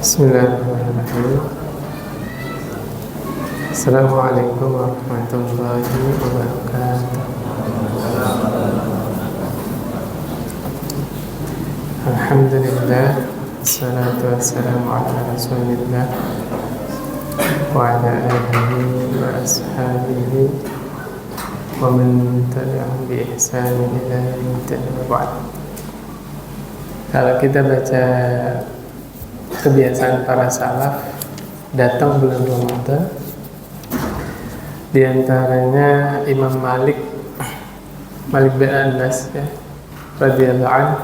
Bismillahirrahmanirrahim. Assalamualaikum warahmatullahi wabarakatuh. Alhamdulillah, assalatu wassalamu ala rasulillah wa ala alihi wa ashabihi wa man tabi'ahum bi ihsanin ila yaumiddin wa ba'd. Kalau kita baca kebiasaan para salaf, datang bulan Ramadan, di antaranya Imam Malik bin Anas ya, radhiyallahu anhu.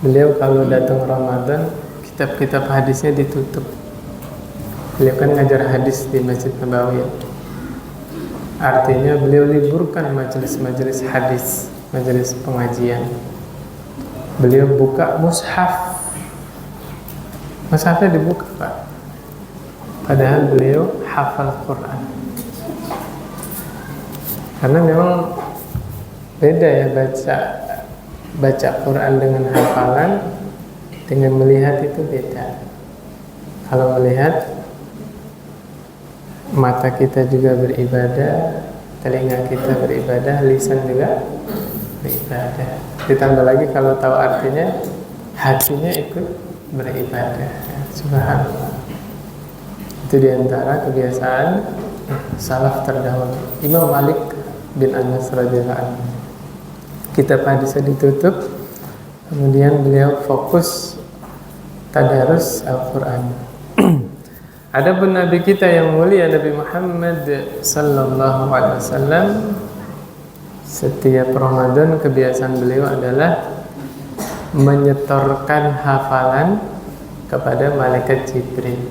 Beliau kalau datang Ramadan, kitab-kitab hadisnya ditutup. Beliau kan ngajar hadis di Masjid Nabawi. Artinya beliau liburkan majelis-majelis hadis, majelis pengajian. Beliau buka mushaf. Mushafnya dibuka, Pak. Padahal beliau hafal Quran. Karena memang beda ya baca Quran dengan hafalan, dengan melihat itu beda. Kalau melihat, mata kita juga beribadah, telinga kita beribadah, lisan juga beribadah. Ditambah lagi kalau tahu artinya, hatinya ikut beribadah. Subhanallah. Itu diantara kebiasaan salaf terdahulu. Imam Malik bin Anas radhiyallahu anhu, kitab hadisnya ditutup, kemudian beliau fokus tadarus Al-Quran. Adapun Nabi kita yang mulia, Nabi Muhammad sallallahu alaihi wasallam, setiap Ramadan kebiasaan beliau adalah menyetorkan hafalan kepada malaikat Jibril.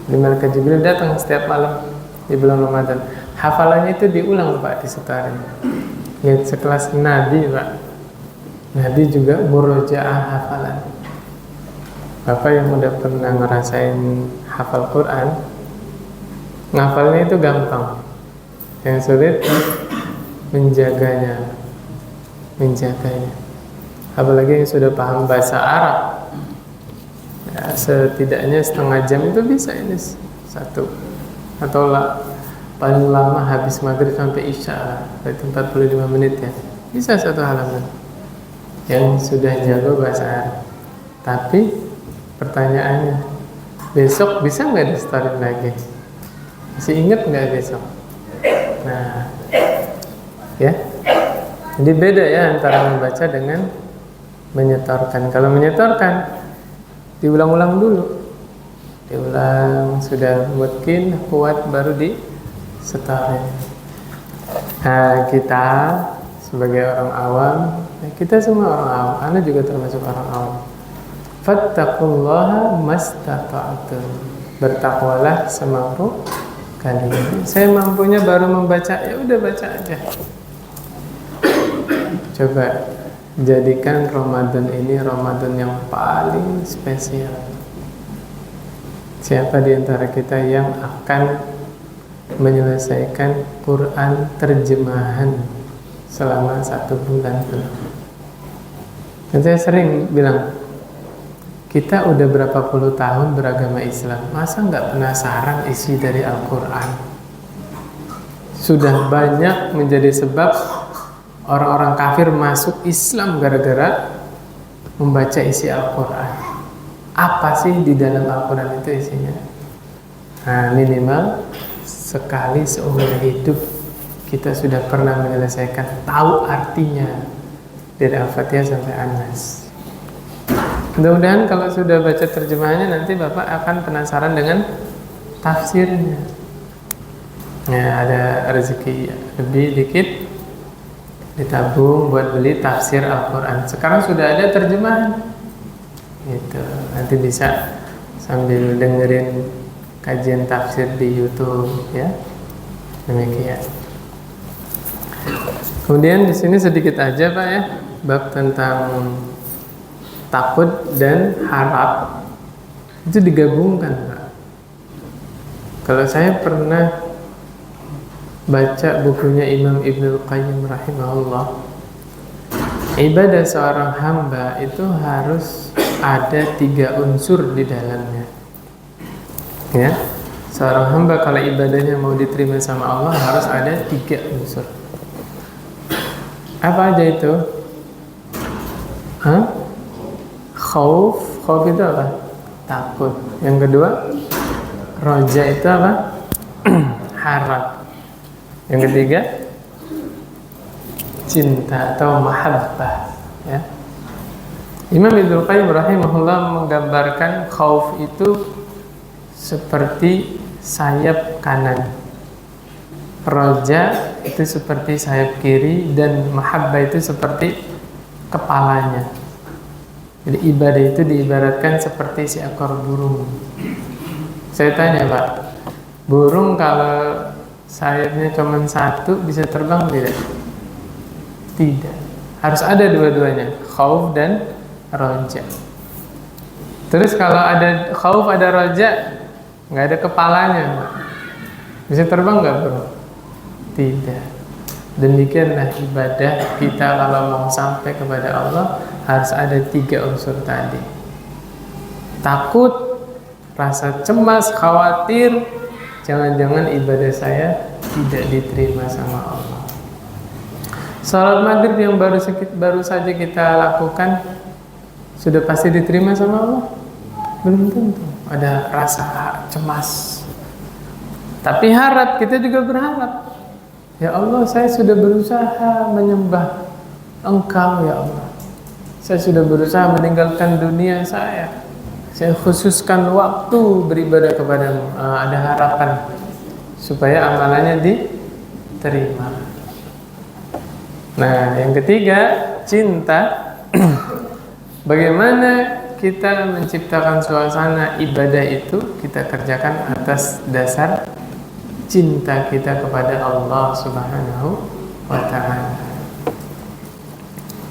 Malaikat Jibril datang setiap malam di bulan Ramadan. Hafalannya itu diulang, Pak, disetorin. Ya, sekelas Nabi, Pak. Nabi juga murojaah hafalan. Bapak yang udah pernah ngerasain hafal Quran, ngafalnya itu gampang. Yang sulit menjaganya. Apalagi yang sudah paham bahasa Arab, ya, setidaknya setengah jam itu bisa ini satu. Atau paling lama habis maghrib sampai isya, berarti 45 menit ya, bisa satu halaman. Yang sudah jago bahasa Arab. Tapi pertanyaannya, besok bisa nggak di-storin lagi? Masih ingat nggak besok? Nah, ya. Jadi beda ya antara membaca dengan menyetorkan. Kalau menyetorkan, diulang-ulang dulu. Diulang, sudah mungkin kuat baru disetorin. Nah, kita sebagai orang awam, kita semua orang awam, Anda juga termasuk orang awam. Fattaqullaha mastata'tum. Bertakwalah semampu kalian. Saya mampunya baru membaca, ya udah baca aja. Coba jadikan Ramadan ini Ramadan yang paling spesial. Siapa di antara kita yang akan menyelesaikan Quran terjemahan selama 1 bulan penuh? Dan saya sering bilang, kita udah berapa puluh tahun beragama Islam, masa nggak penasaran isi dari Al-Quran? Sudah banyak menjadi sebab orang-orang kafir masuk Islam gara-gara membaca isi Al-Quran. Apa sih di dalam Al-Quran itu isinya? Nah, minimal sekali seumur hidup kita sudah pernah menyelesaikan, tahu artinya dari Al-Fatihah sampai An-Nas. Mudah-mudahan kalau sudah baca terjemahannya, nanti Bapak akan penasaran dengan tafsirnya. Ya, ada rezeki lebih dikit, ditabung buat beli tafsir Al-Quran. Sekarang sudah ada terjemahan gitu. Nanti bisa sambil dengerin kajian tafsir di YouTube ya. Demikian. Kemudian di sini sedikit aja, Pak ya, bab tentang takut dan harap itu digabungkan, Pak. Kalau saya pernah baca bukunya Imam Ibnul Qayyim rahimahullah, ibadah seorang hamba itu harus ada 3 unsur di dalamnya. Ya, seorang hamba kalau ibadahnya mau diterima sama Allah harus ada 3 unsur. Apa aja itu? Khauf itu apa? Takut. Yang kedua, roja itu apa? Harap. Yang ketiga, cinta atau mahabbah. Ya. Imam Ibnu Qayyim rahimahullah menggambarkan khauf itu seperti sayap kanan, roja itu seperti sayap kiri, dan mahabbah itu seperti kepalanya. Jadi ibadah itu diibaratkan seperti seekor burung. Saya tanya Pak, burung kalau sayapnya cuma 1 bisa terbang tidak? Tidak. Harus ada dua-duanya, khauf dan roja. Terus kalau ada khauf ada roja, nggak ada kepalanya, bisa terbang nggak bro? Tidak. Demikianlah ibadah kita kalau mau sampai kepada Allah harus ada 3 unsur tadi. Takut, rasa cemas, khawatir, jangan-jangan ibadah saya tidak diterima sama Allah. Salat maghrib yang baru saja kita lakukan sudah pasti diterima sama Allah? Belum tentu. Ada rasa cemas. Tapi harap, kita juga berharap. Ya Allah, saya sudah berusaha menyembah Engkau ya Allah. Saya sudah berusaha meninggalkan dunia saya. Saya khususkan waktu beribadah kepadamu. Ada harapan supaya amalannya diterima. Nah, yang ketiga, cinta. Bagaimana kita menciptakan suasana ibadah itu kita kerjakan atas dasar cinta kita kepada Allah Subhanahu wa ta'ala.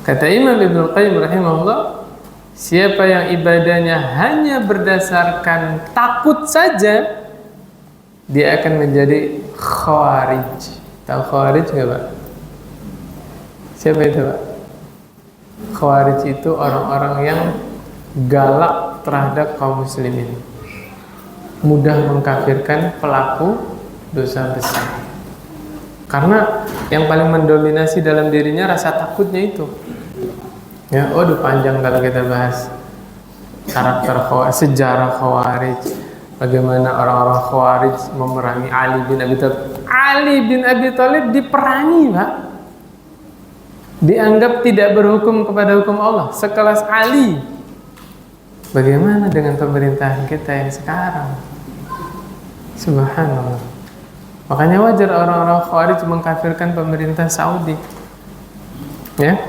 Kata Imam Ibnu Qayyim rahimahullah, siapa yang ibadahnya hanya berdasarkan takut saja, dia akan menjadi khawarij. Tahu khawarij nggak Pak? Siapa itu Pak? Khawarij itu orang-orang yang galak terhadap kaum muslimin, mudah mengkafirkan pelaku dosa besar. Karena yang paling mendominasi dalam dirinya rasa takutnya itu. Ya, waduh panjang kalau kita bahas karakter khawarij, sejarah khawarij, bagaimana orang-orang khawarij memerangi Ali bin Abi Thalib. Ali bin Abi Thalib diperangi, Pak. Dianggap tidak berhukum kepada hukum Allah, sekelas Ali. Bagaimana dengan pemerintahan kita yang sekarang? Subhanallah. Makanya wajar orang-orang Khawarij mengkafirkan pemerintah Saudi. Ya.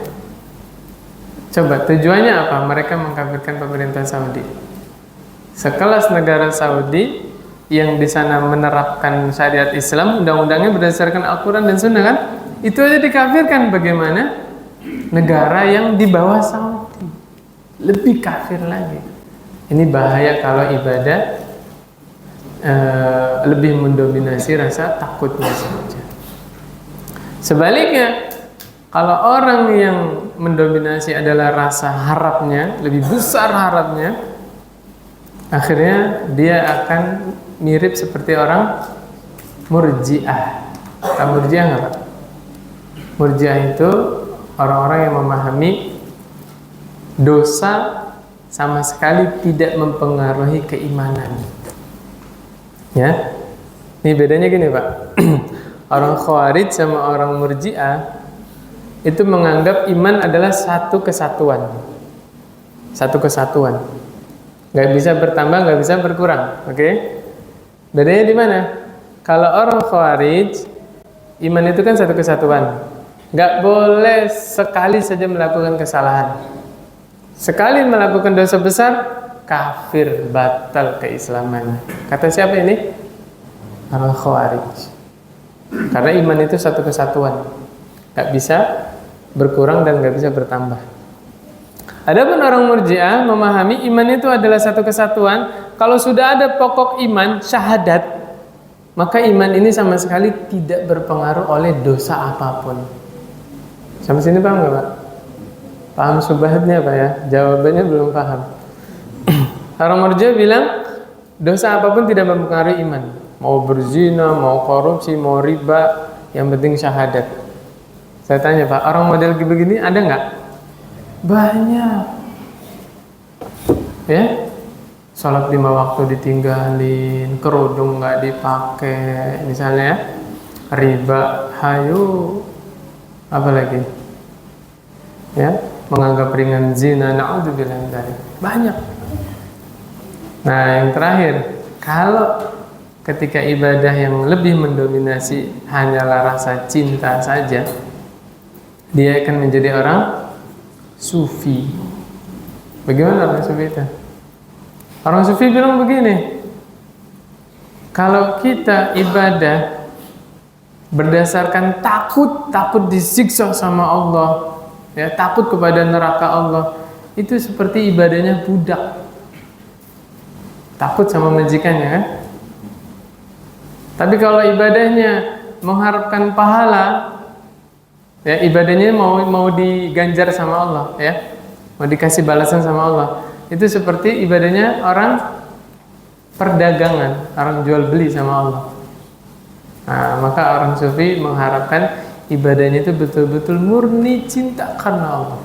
Coba tujuannya apa? Mereka mengkafirkan pemerintah Saudi. Sekelas negara Saudi yang di sana menerapkan syariat Islam, undang-undangnya berdasarkan Al-Quran dan Sunnah kan? Itu aja dikafirkan. Bagaimana negara yang di bawah Saudi? Lebih kafir lagi. Ini bahaya kalau ibadah lebih mendominasi rasa takutnya saja. Sebaliknya, kalau orang yang mendominasi adalah rasa harapnya, lebih besar harapnya, akhirnya dia akan mirip seperti orang Murji'ah. Tahu Murji'ah nggak Pak? Murji'ah itu orang-orang yang memahami dosa sama sekali tidak mempengaruhi keimanan. Ya, ini bedanya gini Pak. Orang Khawarij sama orang Murji'ah itu menganggap iman adalah satu kesatuan. Satu kesatuan. Nggak bisa bertambah, nggak bisa berkurang. Oke? Bedanya di mana? Kalau orang Khawarij, iman itu kan satu kesatuan. Nggak boleh sekali saja melakukan kesalahan. Sekali melakukan dosa besar, kafir, batal keislamannya. Kata siapa ini? Orang Khawarij. Karena iman itu satu kesatuan, gak bisa berkurang dan gak bisa bertambah. Adapun orang Murji'ah memahami iman itu adalah satu kesatuan. Kalau sudah ada pokok iman, syahadat, maka iman ini sama sekali tidak berpengaruh oleh dosa apapun. Sampai sini paham gak Pak? Paham subhatnya Pak ya? Jawabannya belum paham. Orang Murji'ah bilang dosa apapun tidak mempengaruhi iman. Mau berzina, mau korupsi, mau riba, yang penting syahadat. Saya tanya Pak, orang model begini ada nggak? Banyak. Ya, sholat 5 waktu ditinggalin, kerudung nggak dipakai, misalnya riba, hayu, apa lagi? Ya, menganggap ringan zina, na'udzubillah min dzalik. Banyak. Nah, yang terakhir, kalau ketika ibadah yang lebih mendominasi hanyalah rasa cinta saja, dia akan menjadi orang sufi. Bagaimana orang sufi itu? Orang sufi bilang begini, kalau kita ibadah berdasarkan takut disiksa sama Allah, ya, takut kepada neraka Allah, itu seperti ibadahnya budak. Takut sama majikannya kan? Tapi kalau ibadahnya mengharapkan pahala, ya, ibadahnya mau diganjar sama Allah, ya, mau dikasih balasan sama Allah, itu seperti ibadahnya orang perdagangan, orang jual beli sama Allah. Nah, maka orang sufi mengharapkan ibadahnya itu betul-betul murni cinta karena Allah,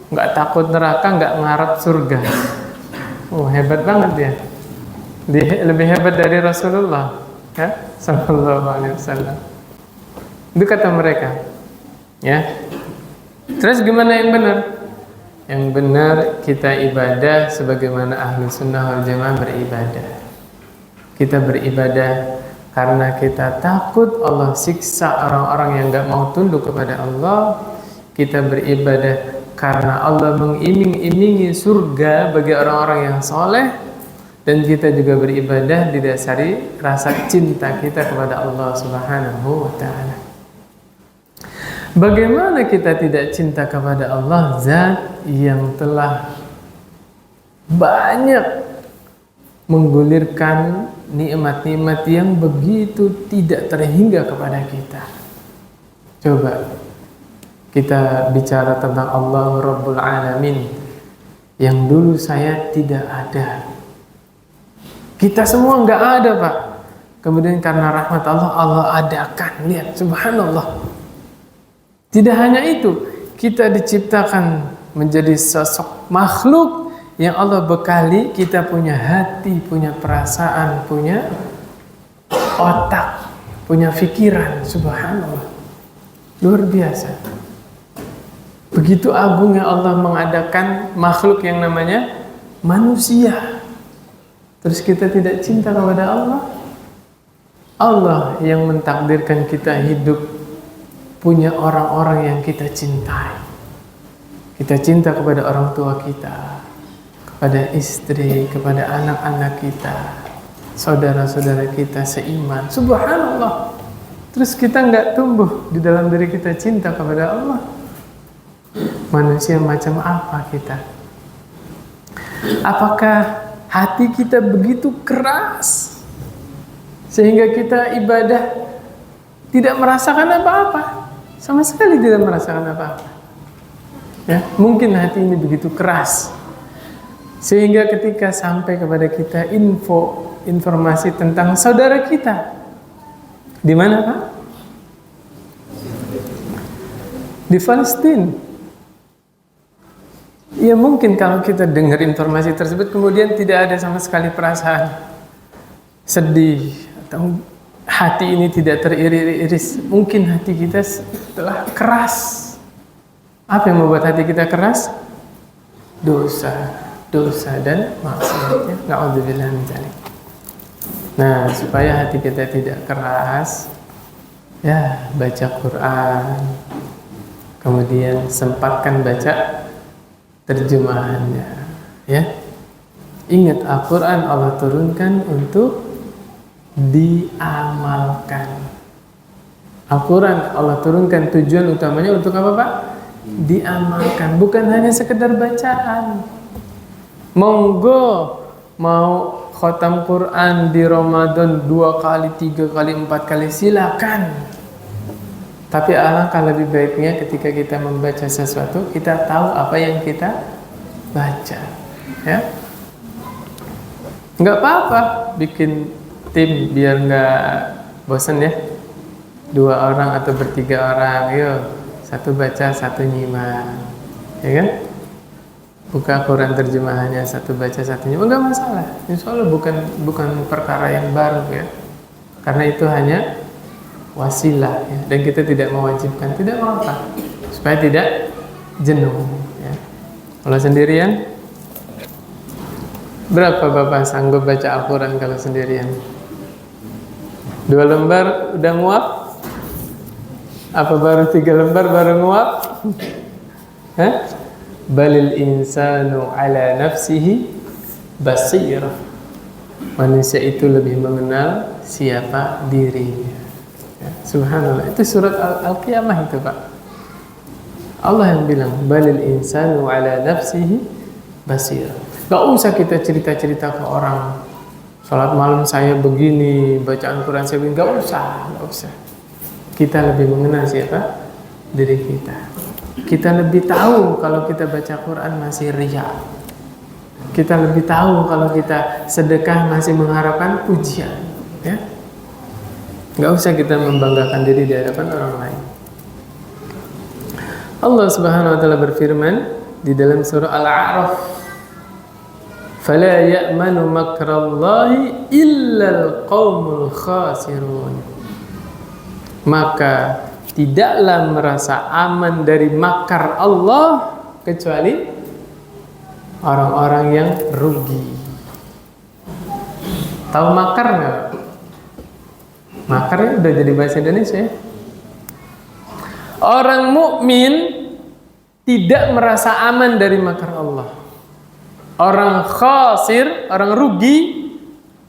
nggak takut neraka, nggak mengharap surga. Oh, hebat banget dia. Dia lebih hebat dari Rasulullah, ya, sallallahu alaihi wasallam. Itu kata mereka, ya. Terus gimana yang benar? Yang benar kita ibadah sebagaimana ahlu sunnah wal jamaah beribadah. Kita beribadah karena kita takut Allah siksa orang-orang yang gak mau tunduk kepada Allah. Kita beribadah karena Allah mengiming-imingi surga bagi orang-orang yang soleh. Dan kita juga beribadah didasari rasa cinta kita kepada Allah Subhanahu wa ta'ala. Bagaimana kita tidak cinta kepada Allah, Zat yang telah banyak menggulirkan nikmat-nikmat yang begitu tidak terhingga kepada kita. Coba kita bicara tentang Allah Rabbul Alamin yang dulu saya tidak ada. Kita semua nggak ada, Pak. Kemudian karena rahmat Allah, Allah adakan. Lihat, subhanallah. Tidak hanya itu, kita diciptakan menjadi sosok makhluk yang Allah bekali. Kita punya hati, punya perasaan, punya otak, punya pikiran. Subhanallah, luar biasa. Begitu agungnya Allah mengadakan makhluk yang namanya manusia. Terus kita tidak cinta kepada Allah. Allah yang mentakdirkan kita hidup, punya orang-orang yang kita cintai. Kita cinta kepada orang tua kita, kepada istri, kepada anak-anak kita, saudara-saudara kita seiman. Subhanallah. Terus kita nggak tumbuh di dalam diri kita cinta kepada Allah. Manusia macam apa kita? Apakah hati kita begitu keras sehingga kita ibadah tidak merasakan apa-apa? Sama sekali tidak merasakan apa-apa. Ya, mungkin hati ini begitu keras sehingga ketika sampai kepada kita informasi tentang saudara kita, di mana, Pak? Di Palestina. Ya, mungkin kalau kita dengar informasi tersebut kemudian tidak ada sama sekali perasaan sedih atau hati ini tidak teriris-iris. Mungkin hati kita telah keras. Apa yang membuat hati kita keras? Dosa dan maksiatnya. Na'udzubillah min dzalik. Nah, supaya hati kita tidak keras, ya, baca Quran. Kemudian sempatkan baca terjemahannya, ya. Ingat, Al-Quran Allah turunkan untuk diamalkan. Al-Quran Allah turunkan tujuan utamanya untuk apa, Pak? Diamalkan, bukan hanya sekedar bacaan. Monggo mau khatam Quran di Ramadan 2 kali, 3 kali, 4 kali, silakan. Tapi alangkah lebih baiknya ketika kita membaca sesuatu, kita tahu apa yang kita baca, ya. Nggak apa-apa bikin tim biar nggak bosen ya. 2 orang atau bertiga orang, yuk satu baca, satu nyimak, ya kan? Buka Quran terjemahannya, satu baca, satu nyimak, nggak masalah. Insya Allah bukan perkara yang baru ya, karena itu hanya wasilah ya. Dan kita tidak mewajibkan, tidak apa-apa, supaya tidak jenuh ya. Kalau sendirian, berapa Bapak sanggup baca Al-Quran kalau sendirian? 2 lembar udah nguap? Apa baru 3 lembar baru nguap? Hah? Balil insanu ala nafsihi basirah. Manusia itu lebih mengenal siapa dirinya ya, subhanallah. Itu surat Al-Qiyamah itu Pak. Allah yang bilang balil insanu ala nafsihi basirah. Gak usah kita cerita-cerita ke orang, sholat malam saya begini, bacaan Quran saya begini. Gak usah. Kita lebih mengenal siapa diri kita. Kita lebih tahu kalau kita baca Quran masih riya. Kita lebih tahu kalau kita sedekah masih mengharapkan pujian ya. Gak usah kita membanggakan diri di hadapan orang lain. Allah Subhanahu wa taala berfirman di dalam surah Al-A'raf, "Fala ya'manu makrallahi illal qaumul khasirun." Maka tidaklah merasa aman dari makar Allah kecuali orang-orang yang rugi. Tahu makar nggak? Makarnya udah jadi bahasa Indonesia ya? Orang mukmin tidak merasa aman dari makar Allah. Orang khasir, orang rugi,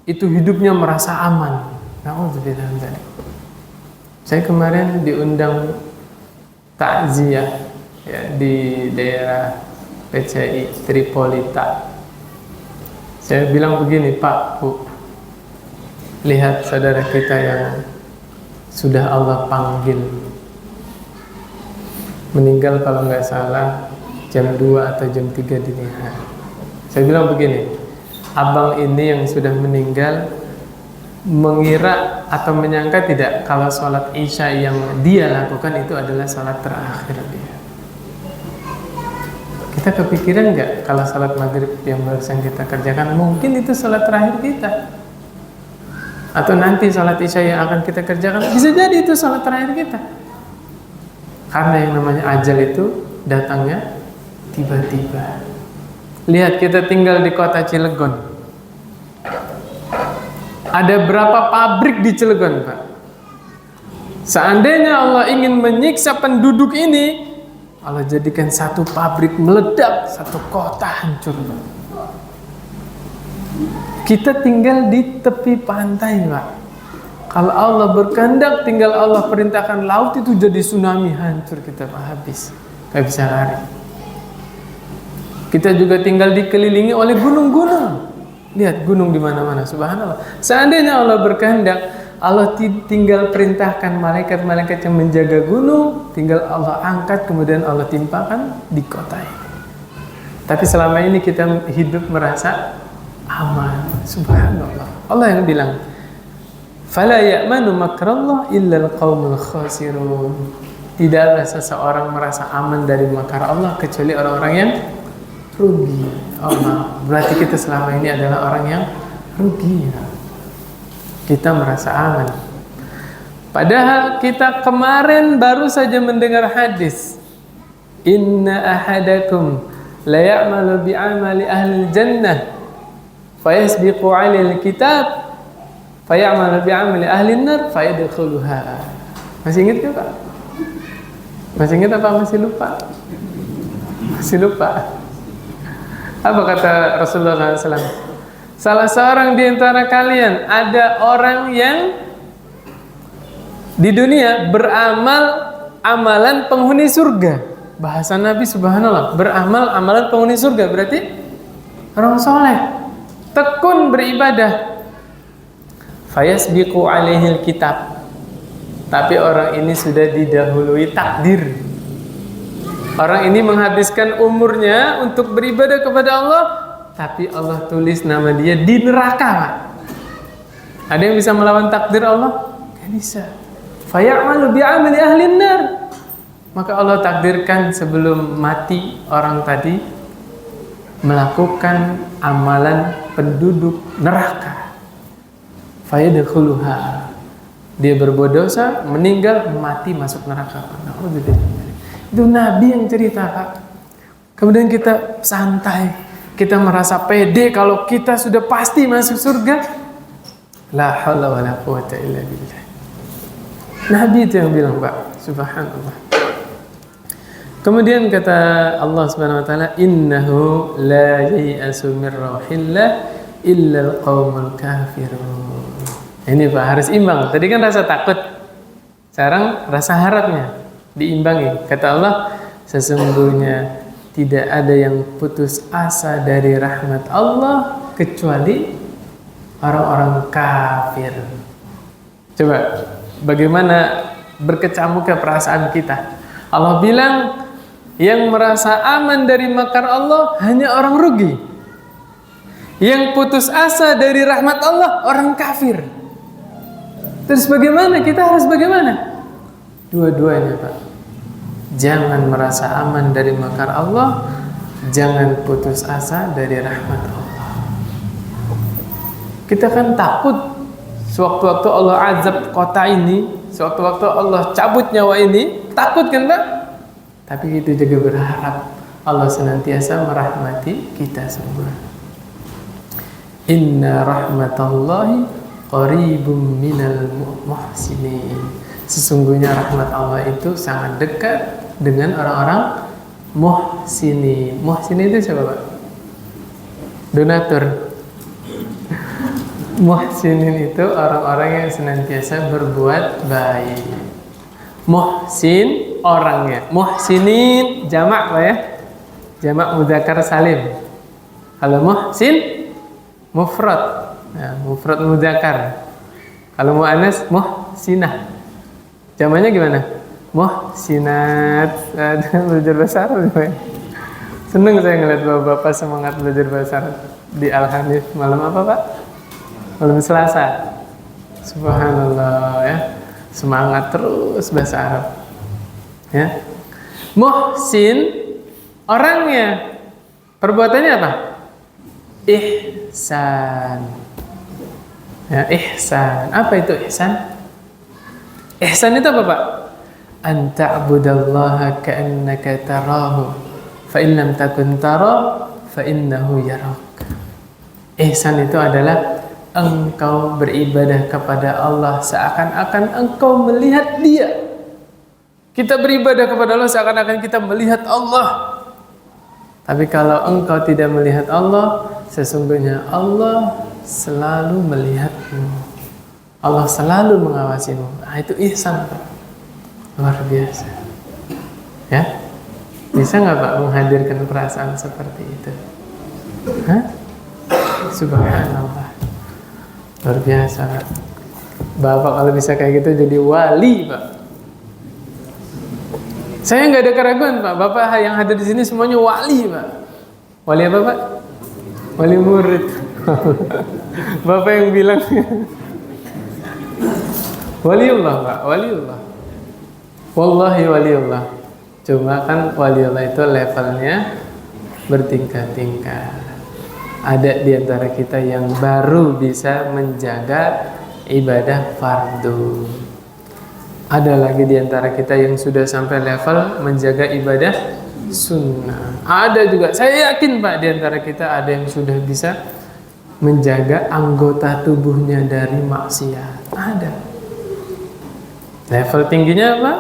itu hidupnya merasa aman. Na'udzubillah min dzalik. Saya kemarin diundang takziah ya, di daerah PCI Tripolita. Saya bilang begini, Pak, Bu, lihat saudara kita yang sudah Allah panggil, meninggal kalau nggak salah jam 2 atau jam 3 dini hari. Saya bilang begini, abang ini yang sudah meninggal mengira atau menyangka tidak kalau sholat isya yang dia lakukan itu adalah sholat terakhir dia. Kita kepikiran nggak kalau sholat maghrib yang barusan kita kerjakan mungkin itu sholat terakhir kita, atau nanti sholat isya yang akan kita kerjakan bisa jadi itu sholat terakhir kita, karena yang namanya ajal itu datangnya tiba-tiba. Lihat, kita tinggal di kota Cilegon. Ada berapa pabrik di Cilegon, Pak? Seandainya Allah ingin menyiksa penduduk ini, Allah jadikan satu pabrik meledak, satu kota hancur, Pak. Kita tinggal di tepi pantai, Pak. Kalau Allah berkehendak, tinggal Allah perintahkan laut itu jadi tsunami, hancur kita, Pak, habis. Gak bisa lari. Kita juga tinggal dikelilingi oleh gunung-gunung. Lihat gunung di mana-mana, subhanallah. Seandainya Allah berkehendak, Allah tinggal perintahkan malaikat-malaikat yang menjaga gunung, tinggal Allah angkat, kemudian Allah timpakan di kota ini. Tapi selama ini kita hidup merasa aman, subhanallah. Allah yang bilang, "Fala ya'manu makrallah illal qaumul khasirun." Tidaklah seseorang merasa aman dari makar Allah kecuali orang-orang yang rugi. Allah, berarti kita selama ini adalah orang yang rugi ya. Kita merasa aman, padahal kita kemarin baru saja mendengar hadis, "Inna ahadakum la ya'malu bi'amali ahli jannah fayasbiqu 'alal kitab fayamalu bi'amali ahli nar fayadkhuluha." Masih ingat gak, Pak? Masih ingat apa masih lupa? Masih lupa. Apa kata Rasulullah SAW? Salah seorang di antara kalian ada orang yang di dunia beramal amalan penghuni surga. Bahasa Nabi, subhanallah, beramal amalan penghuni surga berarti orang soleh, tekun beribadah. Fayasbiqu alaihil kitab, tapi orang ini sudah didahului takdir. Orang ini menghabiskan umurnya untuk beribadah kepada Allah, tapi Allah tulis nama dia di neraka, Pak. Ada yang bisa melawan takdir Allah? Gak bisa. Fayamalu bi'amali ahlin nar. Maka Allah takdirkan sebelum mati orang tadi melakukan amalan penduduk neraka. Fayadkhuluha. Dia berbuat dosa, meninggal, mati, masuk neraka. Itu Nabi yang cerita, Pak. Kemudian kita santai, kita merasa pede kalau kita sudah pasti masuk surga. La haula wala quwwata illa billah. Nabi itu yang bilang, Pak. Subhanallah. Kemudian kata Allah Subhanahu wa taala, "Innahu la yai'asu mir rauhillah illa al-qaumul kafirun." Ini Pak, harus imbang. Tadi kan rasa takut. Sekarang rasa harapnya diimbangi. Kata Allah, sesungguhnya tidak ada yang putus asa dari rahmat Allah kecuali orang-orang kafir. Coba, bagaimana berkecamuk ke perasaan kita? Allah bilang, yang merasa aman dari makar Allah hanya orang rugi. Yang putus asa dari rahmat Allah orang kafir. Terus bagaimana? Kita harus bagaimana? Dua-duanya, Pak. Jangan merasa aman dari makar Allah, jangan putus asa dari rahmat Allah. Kita kan takut sewaktu-waktu Allah azab kota ini, sewaktu-waktu Allah cabut nyawa ini, takut kan, Pak? Tapi kita juga berharap Allah senantiasa merahmati kita semua. Inna rahmatallahi qaribum minal muhsinin. Sesungguhnya rahmat Allah itu sangat dekat dengan orang-orang muhsinin. Muhsinin itu siapa, Pak? Donatur. Muhsinin itu orang-orang yang senantiasa berbuat baik. Muhsin orangnya, muhsinin jamak, Pak ya, jamak mudzakkar salim. Kalau muhsin mufrad, ya, mufrad mudzakkar. Kalau muannas muhsinah, jamaknya gimana? Muhsinat. Belajar bahasa Arab ya. Seneng saya ngeliat bapak-bapak semangat belajar bahasa Arab di Al-Hanif. Malam apa, Pak? Malam Selasa. Subhanallah ya, semangat terus bahasa Arab. Ya. Muhsin orangnya, perbuatannya apa? Ihsan. Ya, ihsan. Apa itu ihsan? Ihsan itu apa, Pak? An ta'budallaha ka'annaka tarahu, fa in lam takun tara fa innahu yarak. Ihsan itu adalah engkau beribadah kepada Allah seakan-akan engkau melihat Dia. Kita beribadah kepada Allah seakan-akan kita melihat Allah. Tapi kalau engkau tidak melihat Allah, sesungguhnya Allah selalu melihatmu. Allah selalu mengawasimu. Nah, itu ihsan, Pak. Luar biasa. Ya? Bisa nggak, Pak, menghadirkan perasaan seperti itu? Hah? Subhanallah. Luar biasa, Pak. Bapak kalau bisa kayak gitu jadi wali, Pak. Saya nggak ada keraguan, Pak. Bapak yang hadir di sini semuanya wali, Pak. Wali apa, Pak? Wali murid. Bapak yang bilang waliullah, Pak. Waliullah. Wallahi waliullah. Cuma kan waliullah itu levelnya bertingkat-tingkat. Ada di antara kita yang baru bisa menjaga ibadah fardu. Ada lagi di antara kita yang sudah sampai level menjaga ibadah sunnah. Ada juga, saya yakin, Pak, di antara kita ada yang sudah bisa menjaga anggota tubuhnya dari maksiat. Ada. Level tingginya apa?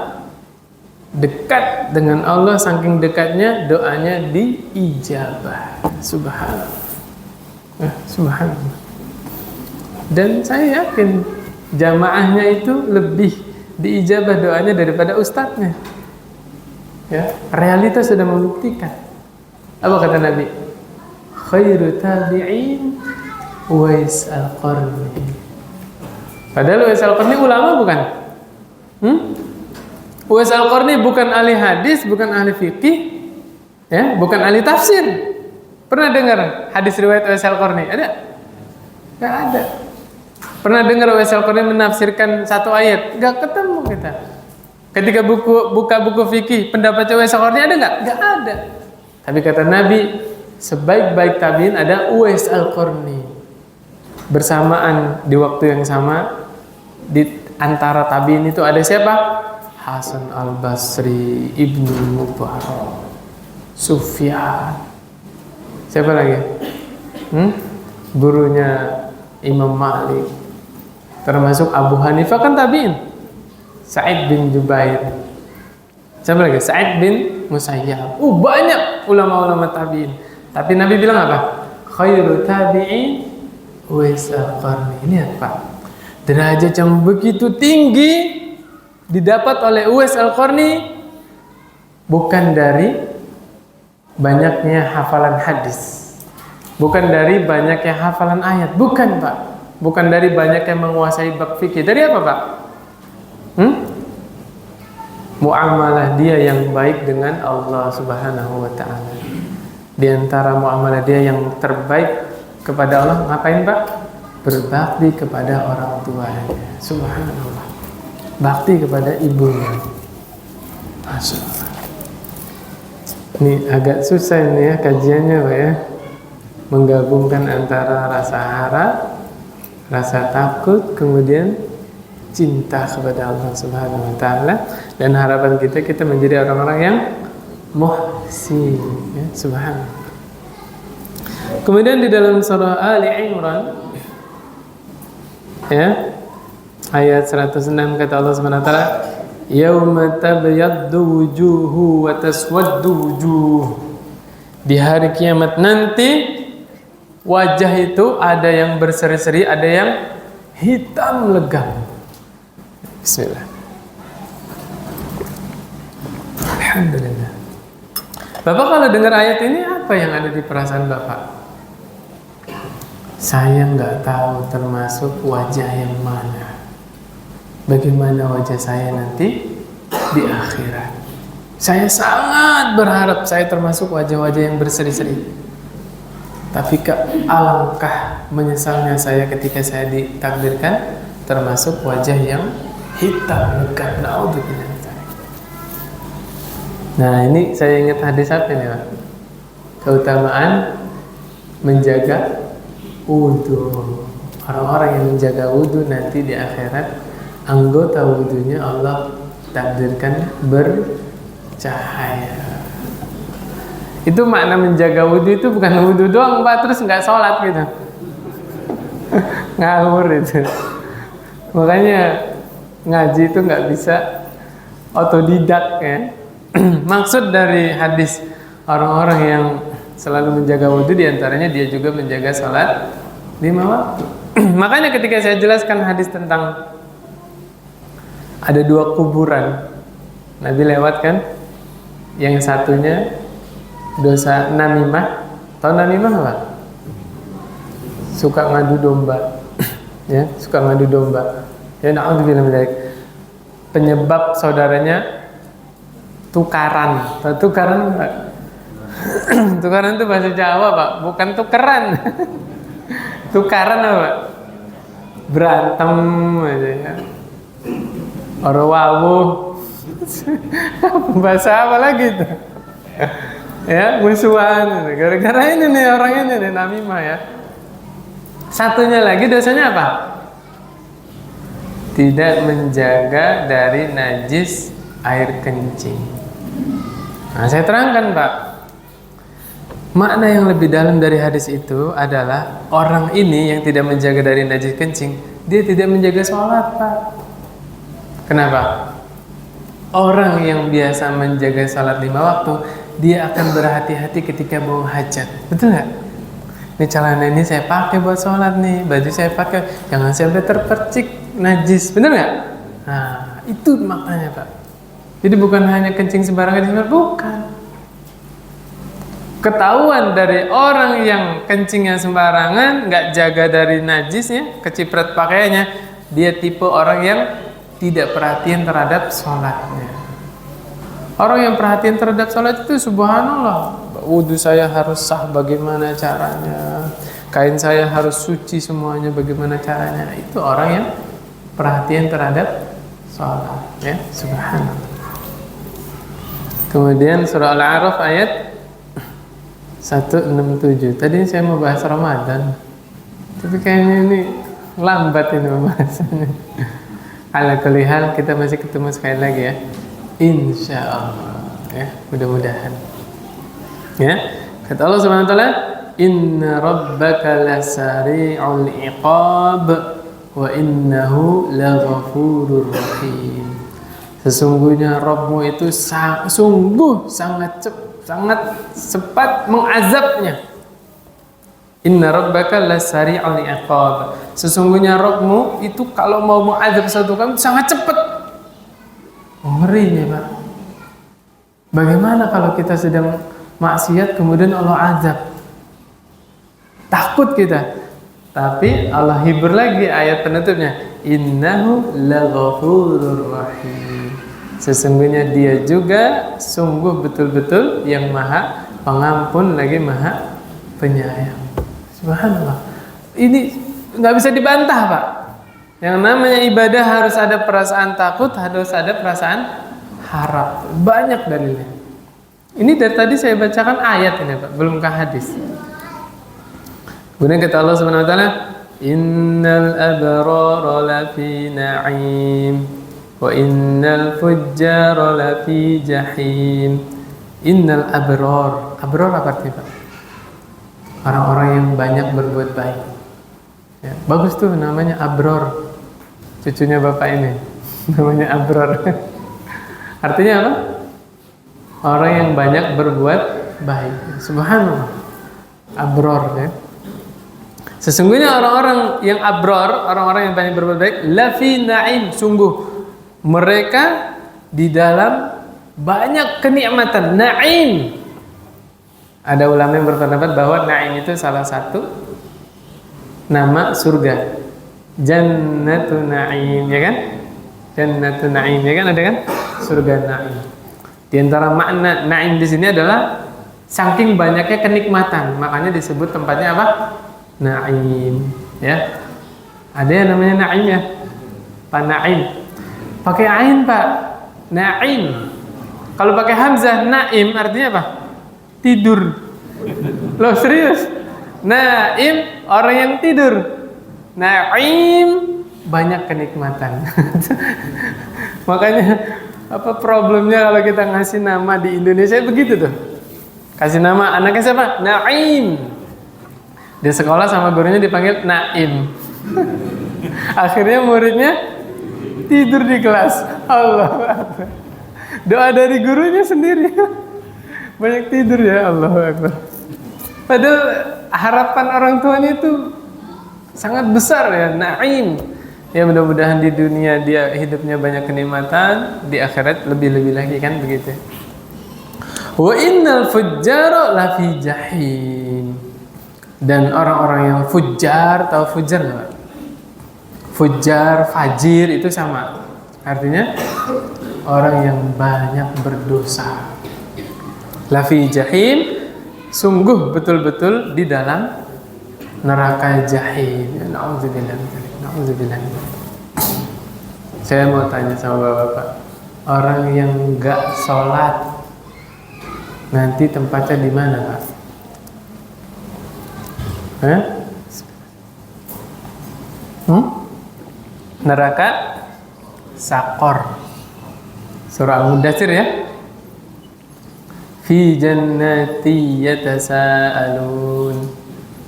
Dekat dengan Allah, saking dekatnya doanya diijabah. Subhanallah. Subhanallah. Dan saya yakin jamaahnya itu lebih diijabah doanya daripada ustadznya. Ya, realitas sudah membuktikan. Apa kata Nabi? Khairu tabi'in Uwais al-Qarni. Padahal Uwais al-Qarni ulama bukan? Uwais al-Qarni bukan ahli hadis, bukan ahli fikih, ya, bukan ahli tafsir. Pernah dengar hadis riwayat Uwais Al-Qarni? Ada? Nggak ada. Pernah dengar Uwais Al-Qarni menafsirkan satu ayat? Nggak ketemu kita. Ketika buka buku fikih, pendapat Uwais Al-Qarni ada nggak? Nggak ada. Tapi kata Nabi, sebaik-baik tabiin ada Uwais Al-Qarni. Bersamaan di waktu yang sama, di antara tabiin itu ada siapa? Hasan Al-Basri, Ibnu Mubarak, Sufyan. Siapa lagi? Gurunya Imam Malik. Termasuk Abu Hanifah kan tabiin. Sa'id bin Jubair. Siapa lagi? Sa'id bin Musayyab. Banyak ulama-ulama tabiin. Tapi Nabi bilang apa? Khairu tabi'in Uwais Al-Qarni. Ini apa? Derajat yang begitu tinggi didapat oleh Uwais Al-Qarni bukan dari banyaknya hafalan hadis, bukan dari banyaknya hafalan ayat, bukan Pak, bukan dari banyaknya menguasai bab fikih. Dari apa Pak? Muamalah dia yang baik dengan Allah Subhanahu wa Ta'ala. Di antara muamalah dia yang terbaik kepada Allah ngapain Pak? Berbakti kepada orang tuanya. Subhanallah. Bakti kepada ibunya. Masya Allah. Ini agak susah ini ya kajiannya Pak ya. Menggabungkan antara rasa harap, rasa takut, kemudian cinta kepada Allah Subhanahu wa Ta'ala, dan harapan kita menjadi orang-orang yang muhsin ya. Subhanallah. Kemudian di dalam surah Ali Imran ya, ayat 106 kata Allah Subhanahu wa taala, "Yauma tabyaddu wujuhu wa taswaddu wujuh." Di hari kiamat nanti wajah itu ada yang berseri-seri, ada yang hitam legam. Bismillah. Alhamdulillah. Bapak kalau dengar ayat ini apa yang ada di perasaan Bapak? Saya nggak tahu termasuk wajah yang mana. Bagaimana wajah saya nanti di akhirat? Saya sangat berharap saya termasuk wajah-wajah yang berseri-seri. Tapi alangkah menyesalnya saya ketika saya ditakdirkan termasuk wajah yang hitam legam. Naudzubillah. Nah ini saya ingat hadis apa nih Pak? Keutamaan menjaga wudu. Orang-orang yang menjaga wudu nanti di akhirat, anggota wudunya Allah takdirkan bercahaya. Itu makna menjaga wudu itu bukan wudu doang Pak, terus nggak sholat gitu. Ngawur itu. Makanya ngaji itu nggak bisa otodidak ya. Maksud dari hadis orang-orang yang selalu menjaga wudhu diantaranya dia juga menjaga salat 5 waktu. Makanya ketika saya jelaskan hadis tentang ada 2 kuburan, Nabi lewat kan, yang satunya dosa namimah. Tahu namimah nggak? Suka ngadu domba, ya, suka ngadu domba. Ya na'udzubillah min dzalik. Penyebab saudaranya tukaran. Tukaran Pak. Tukaran itu bahasa Jawa Pak, bukan tukeran. Tukaran apa? Berantem aja ya. Orowawuh. Bahasa apa lagi itu? Ya, musuhan. Gara-gara ini nih orang ini nih namimah ya. Satunya lagi dosanya apa? Tidak menjaga dari najis air kencing. Nah, saya terangkan Pak, makna yang lebih dalam dari hadis itu adalah orang ini yang tidak menjaga dari najis kencing, dia tidak menjaga sholat Pak. Kenapa? Orang yang biasa menjaga sholat 5 waktu, dia akan berhati-hati ketika mau hajat. Betul nggak? Ini celana ini saya pakai buat sholat nih, baju saya pakai, jangan sampai terpercik najis. Betul nggak? Nah, itu maknanya Pak. Jadi bukan hanya kencing sembarangan, bukan. Ketahuan dari orang yang kencingnya sembarangan, nggak jaga dari najisnya, keciprat pakaiannya, dia tipe orang yang tidak perhatian terhadap sholatnya. Orang yang perhatian terhadap sholat itu subhanallah, wudhu saya harus sah, bagaimana caranya? Kain saya harus suci semuanya, bagaimana caranya? Itu orang yang perhatian terhadap sholat, ya. Subhanallah. Kemudian surah Al-A'raf ayat 167. Tadi saya mau bahas Ramadan, tapi kayaknya ini lambat ini pembahasannya. Ala kulli hal, kita masih ketemu sekali lagi ya, insya Allah, ya, mudah-mudahan. Ya, kata Allah Subhanahu wa taala, inna rabbaka lasari'ul iqab wa innahu laghafurur rahim. Sesungguhnya Rabbmu itu sangat cepat mengazabnya. Inna rabbaka lasari'ul iqab. Sesungguhnya Rabbmu itu kalau mau mengazab satu kaum sangat cepat. Ngeri ya, Pak. Bagaimana kalau kita sedang maksiat kemudian Allah azab? Takut kita. Tapi Allah hibur lagi ayat penutupnya, innahu laghafurur rahim. Sesungguhnya dia juga sungguh betul-betul yang maha pengampun lagi maha penyayang. Subhanallah. Ini nggak bisa dibantah, Pak. Yang namanya ibadah harus ada perasaan takut, harus ada perasaan harap. Banyak dalilnya. Ini dari tadi saya bacakan ayat ini, Pak, belum ke hadis. Kemudian kata Allah Subhanahu wa taala, innal abrara lafi na'im wa innal fujjara lafi jahim. Innal abrar. Abrar apa artinya, Pak? Orang-orang yang banyak berbuat baik. Ya, bagus tuh namanya Abror. Cucunya bapak ini namanya Abror. Artinya apa? Orang yang banyak berbuat baik. Subhanallah. Abror, ya. Sesungguhnya orang-orang yang abror, orang-orang yang banyak berbuat baik, lafi na'im, sungguh mereka di dalam banyak kenikmatan. Na'im. Ada ulama yang berpendapat bahwa na'im itu salah satu nama surga. Jannatun na'im, ya kan? Jannatun na'im, ya kan? Ada kan? Surga na'im. Di antara makna na'im di sini adalah saking banyaknya kenikmatan, makanya disebut tempatnya apa? Na'im, ya. Ada yang namanya na'im ya? Pak Na'im. Pakai ain, Pak. Na'im. Kalau pakai hamzah na'im artinya apa? Tidur. Loh, serius? Na'im orang yang tidur. Na'im banyak kenikmatan. Makanya apa problemnya kalau kita ngasih nama di Indonesia begitu tuh. Kasih nama anaknya siapa? Na'im. Di sekolah sama gurunya dipanggil Na'im. Akhirnya muridnya tidur di kelas. Allah. Doa dari gurunya sendiri. Banyak tidur ya, Allahu Akbar. Padahal harapan orang tuanya itu sangat besar ya, na'im. Ya mudah-mudahan di dunia dia hidupnya banyak kenikmatan, di akhirat lebih-lebih lagi kan begitu. Wa innal fujjara lafi jahim. Dan orang-orang yang fujjar, tahu fujjar enggak? Fujjar, fajir itu sama. Artinya orang yang banyak berdosa. Lafi jahim, sungguh betul-betul di dalam neraka jahim. Na'udzubillah. Na'udzubillah. Saya mau tanya sama bapak-bapak, orang yang enggak sholat nanti tempatnya di mana, Pak? Neraka Sakor. Surah Al-Mudaththir ya. Fi jannati yatasaalun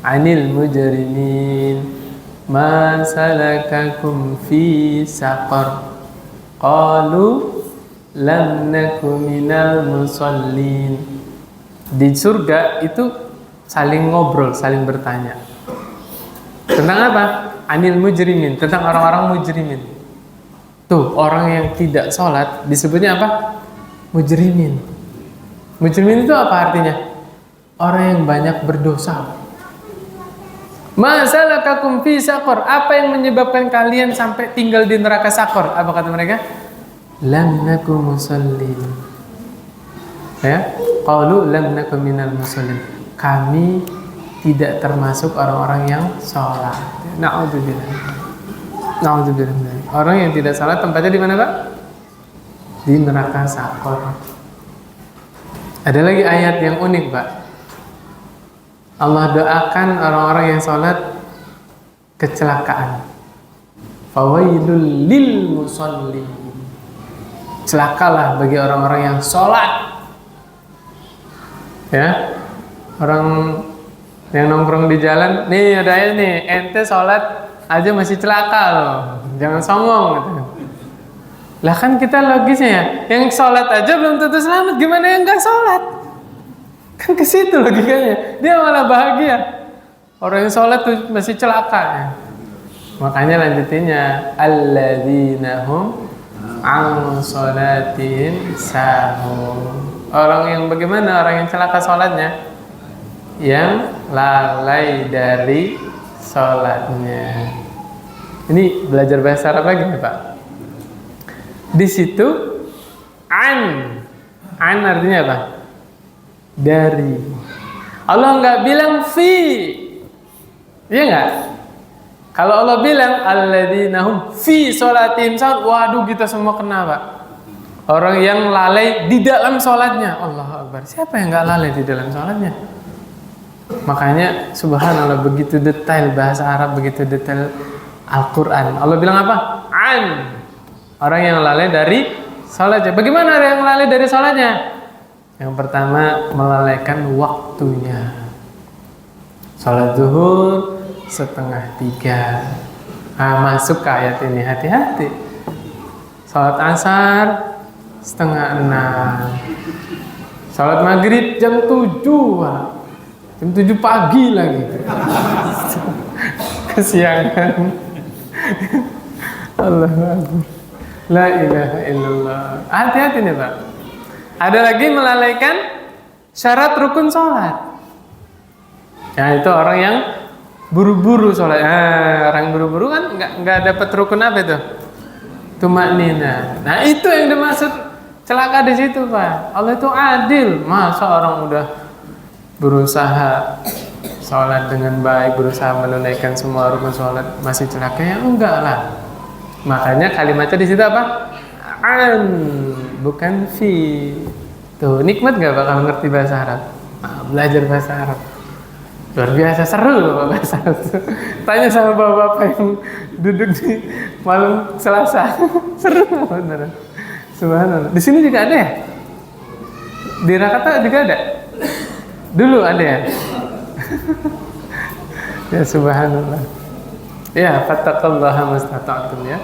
'anil mujrimin ma salakakum fi saqar qalu lam nakum minal musallin. Di surga itu saling ngobrol, saling bertanya. Tentang apa? 'Anil mujrimin, tentang orang-orang mujrimin. Tuh, orang yang tidak sholat disebutnya apa? Mujrimin. Mujrimin itu apa artinya? Orang yang banyak berdosa. Masalakakum fi saqar? Apa yang menyebabkan kalian sampai tinggal di neraka Sakor? Apa kata mereka? Lam nakum musallin. Ya, qalu lam nakum minal musallin. Kami tidak termasuk orang-orang yang sholat. Na'udzubillah. Na'udzubillah. Orang yang tidak sholat tempatnya di mana, Pak? Di neraka Sakor. Ada lagi ayat yang unik, Pak. Allah doakan orang-orang yang sholat kecelakaan. Fawailul lil musallin. Celakalah bagi orang-orang yang sholat. Ya, orang yang nongkrong di jalan, nih ada ayat nih, ente sholat aja masih celaka loh, jangan songong gitu. Lah kan kita logisnya ya, yang sholat aja belum tentu selamat, gimana yang nggak sholat? Kan ke situ logikanya, dia malah bahagia. Orang yang sholat tuh masih celaka ya. Makanya lanjutinnya, alladzina hum an sholatihim sahun. Orang yang bagaimana? Orang yang celaka sholatnya, yang lalai dari sholatnya. Ini belajar bahasa Arab lagi nih Pak. Di situ an artinya apa? Dari. Allah nggak bilang fi, iya nggak? Kalau Allah bilang alladzina hum fi sholatihim sahun, waduh kita semua kena Pak. Orang yang lalai di dalam sholatnya. Allahu Akbar. Siapa yang nggak lalai di dalam sholatnya? Makanya subhanallah begitu detail bahasa Arab, begitu detail Al-Quran. Allah bilang apa? An. Orang yang lalai dari sholatnya. Bagaimana orang yang lalai dari sholatnya? Yang pertama, melalaikan waktunya. Sholat zuhur 2:30. Masuk ke ayat ini, hati-hati. Sholat asar 5:30. Sholat maghrib jam 7. Jam 7 pagi lagi. Kesiangan. Allahu Akbar. La ilaha illallah. Hati-hati nih Pak. Ada lagi melalaikan syarat rukun sholat. Ya itu orang yang buru-buru sholat. Orang buru-buru kan nggak dapat rukun apa itu? Tumaknina. Nah itu yang dimaksud celaka di situ Pak. Allah itu adil. Masa orang udah berusaha sholat dengan baik, berusaha menunaikan semua rukun sholat masih celaka? Ya enggak lah. Makanya kalimatnya di situ apa? An, bukan fi. Tuh nikmat nggak Pak kalau ngerti bahasa Arab? Belajar bahasa Arab luar biasa, seru loh bahasa Arab. Tanya sama bapak-bapak yang duduk di malam Selasa. Seru beneran. Subhanallah. Di sini juga ada ya? Di Rakata juga ada? Dulu ada ya? Ya subhanallah. Ya, fattaqullaha mastata'tum ya.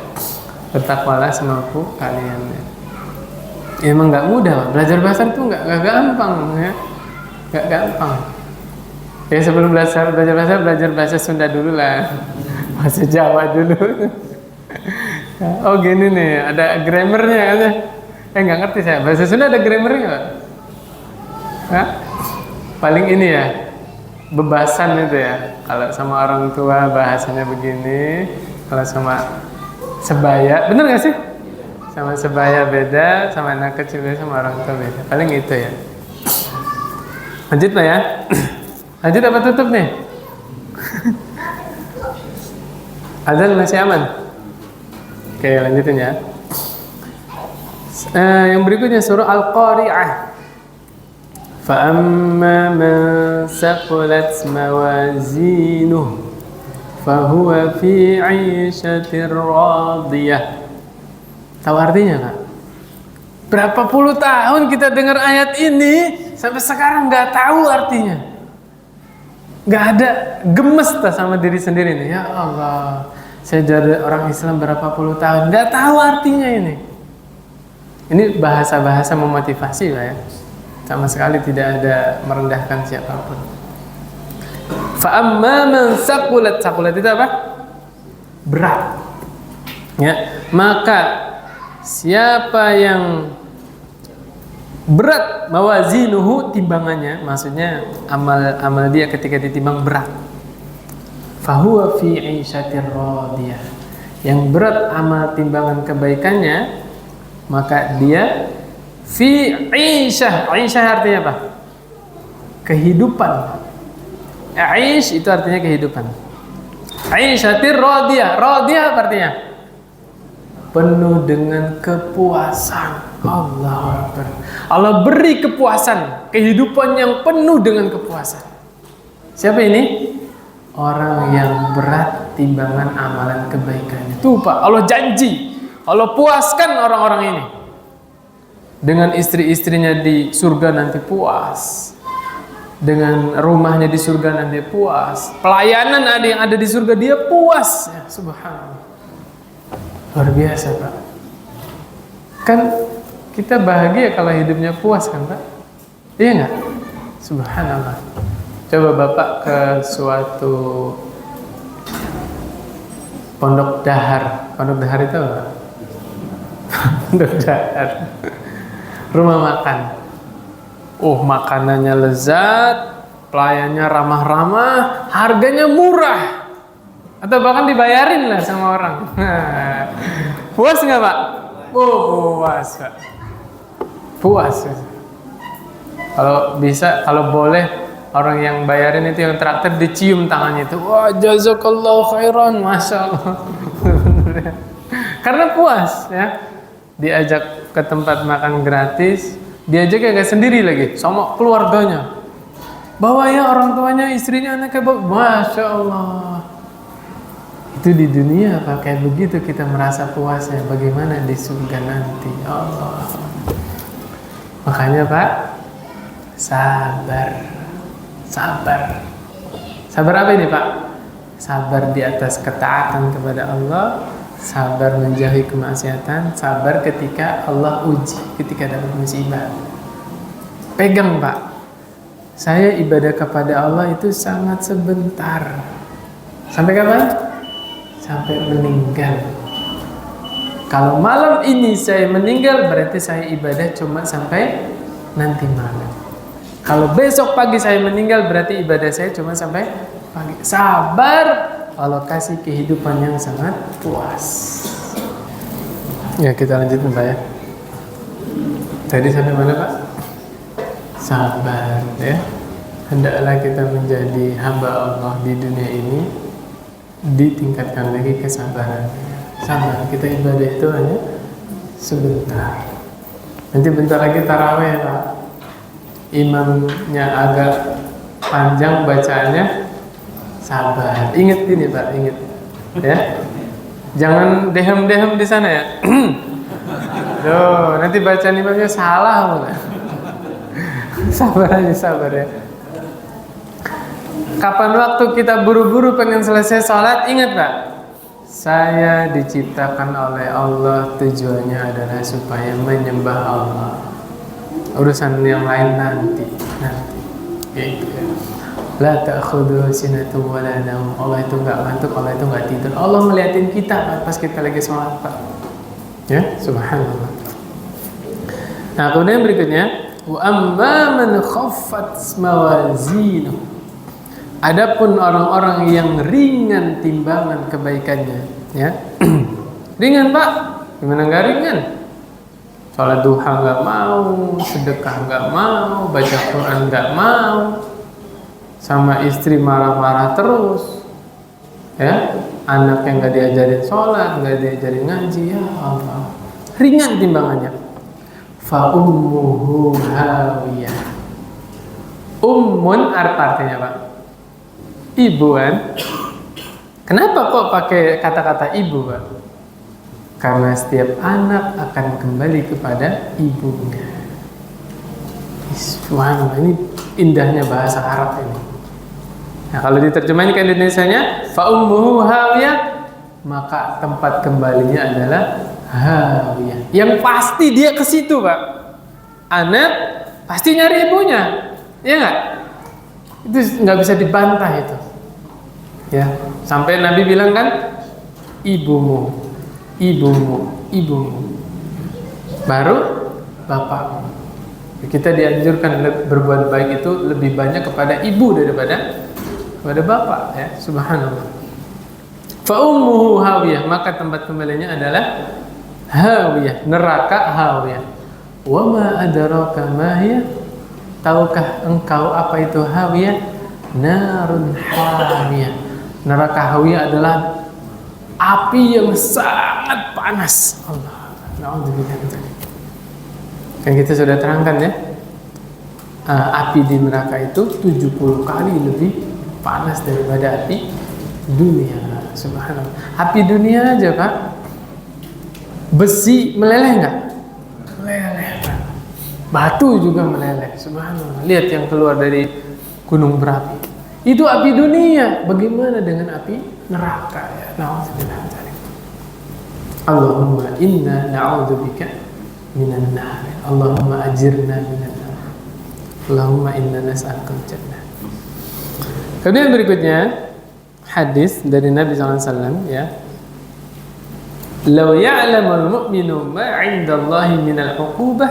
Bertakwalah semampu kalian ya. Emang nggak mudah Pak. Belajar bahasa itu nggak gampang ya. Nggak gampang. Ya sebelum belajar bahasa, belajar bahasa Sunda dulu lah. Bahasa Jawa dulu. Oh gini nih, ada grammarnya kan ya? Nggak ngerti saya. Bahasa Sunda ada grammarnya Pak? Hah? Paling ini ya, bebasan itu ya. Kalau sama orang tua bahasanya begini, kalau sama sebaya, bener nggak sih? Sama sebaya beda, sama anak kecil beda, sama orang tua beda. Paling itu ya. Lanjut lah ya. Lanjut apa tutup nih? Azan masih aman? Oke lanjutin ya. Yang berikutnya surah Al-Qari'ah. فَأَمَّا مَنْ ثَقُلَتْ مَوَازِينُهُ فَهُوَ فِي عِيشَةٍ رَاضِيَةٍ. Tahu artinya Kak? Berapa puluh tahun kita dengar ayat ini sampai sekarang nggak tahu artinya. Nggak ada, gemes tak sama diri sendiri nih. Ya Allah, saya jadi orang Islam berapa puluh tahun nggak tahu artinya ini. Ini bahasa-bahasa memotivasi lah ya. Sama sekali tidak ada merendahkan siapapun. Fa'amma man saqulat, saqulat itu apa? Berat. Ya, maka siapa yang berat mawazinuhu, timbangannya, maksudnya amal dia ketika ditimbang berat. Fahuwa fi 'ishatir radiyah. Yang berat amal timbangan kebaikannya, maka dia fi Aisyah. Aisyah artinya apa? Kehidupan. Aish itu artinya kehidupan. Aisyatir radiyah. Radiyah apa artinya? Penuh dengan kepuasan. Allah Akbar. Allah beri kepuasan, kehidupan yang penuh dengan kepuasan. Siapa ini? Orang yang berat timbangan amalan kebaikannya. Tuh Pak, Allah janji, Allah puaskan orang-orang ini. Dengan istri-istrinya di surga nanti puas. Dengan rumahnya di surga nanti puas. Pelayanan ada yang ada di surga dia puas. Ya, subhanallah. Luar biasa Pak. Kan kita bahagia kalau hidupnya puas kan Pak? Iya nggak? Subhanallah. Coba Bapak ke suatu pondok dahar. Pondok dahar itu apa? Pondok dahar. Rumah makan. Makanannya lezat, pelayannya ramah-ramah, harganya murah. Atau bahkan dibayarin lah sama orang. Puas nggak Pak? Puas Pak. Puas. Kalau bisa, kalau boleh, orang yang bayarin itu yang traktir dicium tangannya itu. Wah, jazakallahu khairan, masya Allah. Karena puas ya. Diajak ke tempat makan gratis, diajak agak sendiri lagi sama keluarganya. Bawa ya orang tuanya, istrinya, anaknya, masya Allah. Itu di dunia Pak, kayak begitu kita merasa puasnya. Bagaimana di surga nanti? Allah. Makanya Pak, sabar. Sabar apa ini Pak? Sabar di atas ketaatan kepada Allah, sabar menjauhi kemaksiatan, sabar ketika Allah uji, ketika dapat musibah. Pegang Pak, saya ibadah kepada Allah itu sangat sebentar. Sampai kapan? Sampai meninggal. Kalau malam ini saya meninggal, berarti saya ibadah cuma sampai nanti malam. Kalau besok pagi saya meninggal, berarti ibadah saya cuma sampai pagi. Sabar, Allah kasih kehidupan yang sangat puas. Ya, kita lanjutkan Pak ya. Tadi sampai mana Pak? Sabar ya. Hendaklah kita menjadi hamba Allah di dunia ini, ditingkatkan lagi kesabaran. Sabar, kita ibadah itu hanya sebentar. Nanti bentar lagi tarawih Pak. Imamnya agak panjang bacaannya, sabar. Ingat ini Pak, ingat ya. Jangan dehem-dehem di sana ya. Loh, nanti bacaan imamnya salah bukan? Sabar aja, sabar ya. Kapan waktu kita buru-buru pengen selesai sholat, ingat Pak, saya diciptakan oleh Allah, tujuannya adalah supaya menyembah Allah. Urusan yang lain nanti. Gitu ya. La ta'khudhu sinatun wa la naum. Allah itu enggak ngantuk, Allah itu enggak tidur. Allah ngeliatin kita Pak, pas kita lagi sholat Pak. Ya, subhanallah. Nah, kemudian berikutnya, wa amma man khaffat mawazinuh. Adapun orang-orang yang ringan timbangan kebaikannya, ya. Ringan Pak, gimana enggak ringan? Sholat duha enggak mau, sedekah enggak mau, baca Quran enggak mau, sama istri marah-marah terus, ya, anak yang enggak diajarin sholat, enggak diajarin ngaji, ya Allah, ringan timbangannya. Fa ummuhu hawiyah. Ummun artinya Pak, ibu kan? Kenapa kok pakai kata-kata ibu Pak? Karena setiap anak akan kembali kepada ibunya. Subhanallah, ini indahnya bahasa Arab ini. Nah, kalau diterjemahin ke Indonesianya, fa ummuhu hawiyah, maka tempat kembalinya adalah hawiyah. Yang pasti dia ke situ Pak. Anak pasti nyari ibunya, ya nggak? Itu nggak bisa dibantah itu. Ya, sampai Nabi bilang kan, ibumu, baru bapakmu. Kita dianjurkan berbuat baik itu lebih banyak kepada ibu daripada kepada bapak, ya. Subhanallah. Fa ummuhu hawiyah, maka tempat kembalinya adalah hawiyah, neraka hawiyah. Wa ma adraka ma hiya? Tahukah engkau apa itu hawiyah? Narun hamiyah. Neraka hawiyah adalah api yang sangat panas. Allah, na'udzubillah. Kan kita sudah terangkan ya, api di neraka itu 70 kali lebih panas daripada api dunia. Subhanallah. Api dunia aja Pak, besi meleleh nggak? Meleleh Pak. Batu juga meleleh. Subhanallah. Lihat yang keluar dari gunung berapi. Itu api dunia. Bagaimana dengan api neraka ya? Na'udzubillah. Allahumma inna na'udzubika minan nar. Allahumma ajirna minan nar. Allahumma inna nas'alukal jannah. Kemudian berikutnya hadis dari Nabi SAW ya. Law ya'lamul mu'minu ma 'indallahi minal 'uqubah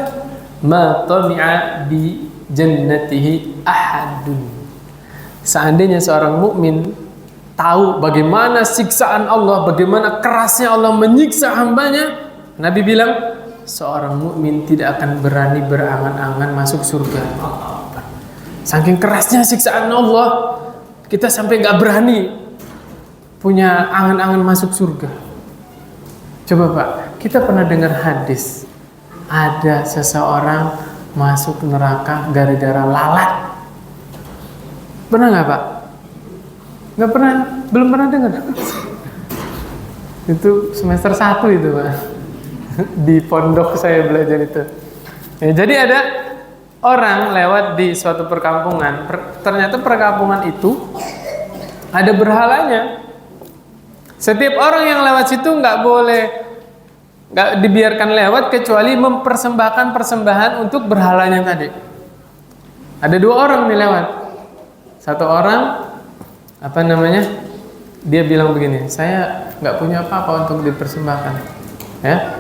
ma tami'a bi jannatihi ahadun. Seandainya seorang mukmin tahu bagaimana siksaan Allah, bagaimana kerasnya Allah menyiksa hambanya, Nabi bilang seorang mukmin tidak akan berani berangan-angan masuk surga. Saking kerasnya siksaan Allah, kita sampai nggak berani punya angan-angan masuk surga. Coba Pak, kita pernah dengar hadis ada seseorang masuk neraka gara-gara lalat. Pernah nggak Pak? Nggak pernah, belum pernah dengar. Itu semester 1 itu Pak. Di pondok saya belajar itu. Ya, jadi ada orang lewat di suatu perkampungan. Ternyata perkampungan itu ada berhalanya. Setiap orang yang lewat situ nggak dibiarkan lewat kecuali mempersembahkan persembahan untuk berhalanya tadi. Ada 2 orang nih lewat. Satu orang dia bilang begini, saya nggak punya apa-apa untuk dipersembahkan, ya.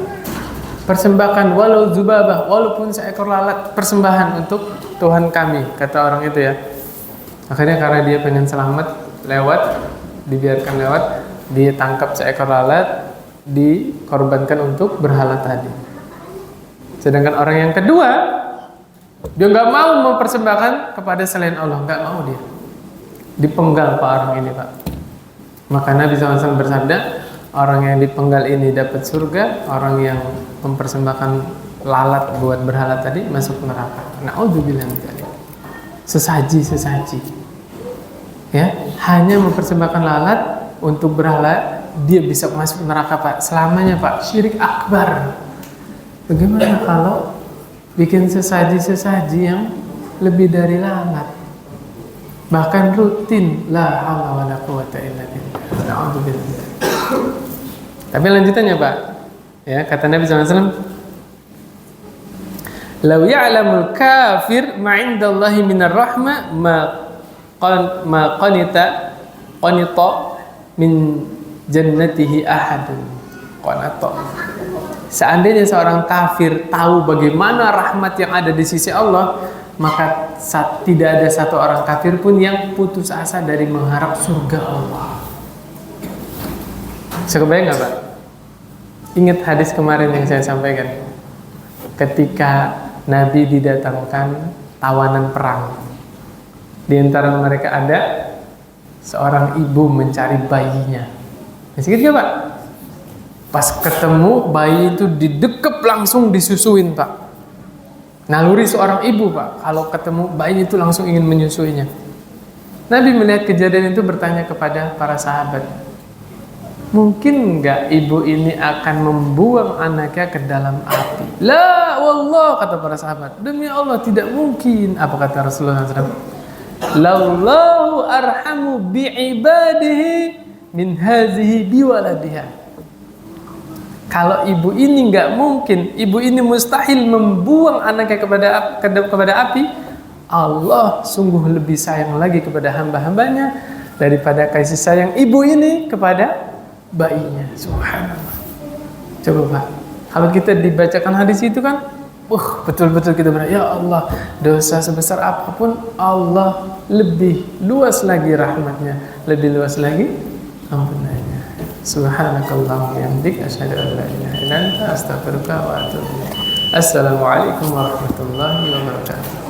Persembahkan walau zubabah, walaupun seekor lalat, persembahan untuk Tuhan kami, kata orang itu ya. Akhirnya karena dia pengen selamat lewat, dibiarkan lewat, dia tangkap seekor lalat, dikorbankan untuk berhala tadi. Sedangkan orang yang kedua, dia nggak mau mempersembahkan kepada selain Allah, nggak mau dia. Dipenggal Pak orang ini Pak. Maka Nabi SAW bersabda, orang yang dipenggal ini dapat surga, orang yang mempersembahkan lalat buat berhala tadi masuk neraka. Na'udzubillah min dzalik. Sesaji. Ya, hanya mempersembahkan lalat untuk berhala, dia bisa masuk neraka Pak. Selamanya Pak, syirik akbar. Bagaimana kalau bikin sesaji yang lebih dari lalat? Bahkan rutin, la haula wala quwata illa billah. Na'udzubillah. Tapi lanjutannya Pak, ya kata Nabi SAW, "Lau ya'lamul kafir ma 'indallahi minar rahmah ma qanita min jannatihi ahadun." Qanata. Seandainya seorang kafir tahu bagaimana rahmat yang ada di sisi Allah, maka tidak ada satu orang kafir pun yang putus asa dari mengharap surga Allah. Kebayang nggak Pak? Ingat hadis kemarin yang saya sampaikan, ketika Nabi didatangkan tawanan perang, di antara mereka ada seorang ibu mencari bayinya. Masih ingat nggak Pak? Pas ketemu bayi itu didekep langsung disusuin Pak. Naluri seorang ibu Pak, kalau ketemu bayi itu langsung ingin menyusuinya. Nabi melihat kejadian itu bertanya kepada para sahabat, mungkin nggak ibu ini akan membuang anaknya ke dalam api? La wallah, kata para sahabat, demi Allah tidak mungkin. Apa kata Rasulullah SAW? Lallahu arhamu bi'ibadihi min hazihi biwaladiha. Kalau ibu ini nggak mungkin, ibu ini mustahil membuang anaknya kepada api, Allah sungguh lebih sayang lagi kepada hamba-hambanya daripada kasih sayang ibu ini kepada bayinya. Subhanallah. Coba Pak, kalau kita dibacakan hadis itu kan, betul-betul kita berkata, ya Allah, dosa sebesar apapun Allah lebih luas lagi rahmatnya, lebih luas lagi ampunannya. Subhanakallahumma wa bihamdika asyhadu an la ilaha illa anta astaghfiruka wa atubu ilaik. Assalamualaikum warahmatullahi wabarakatuh.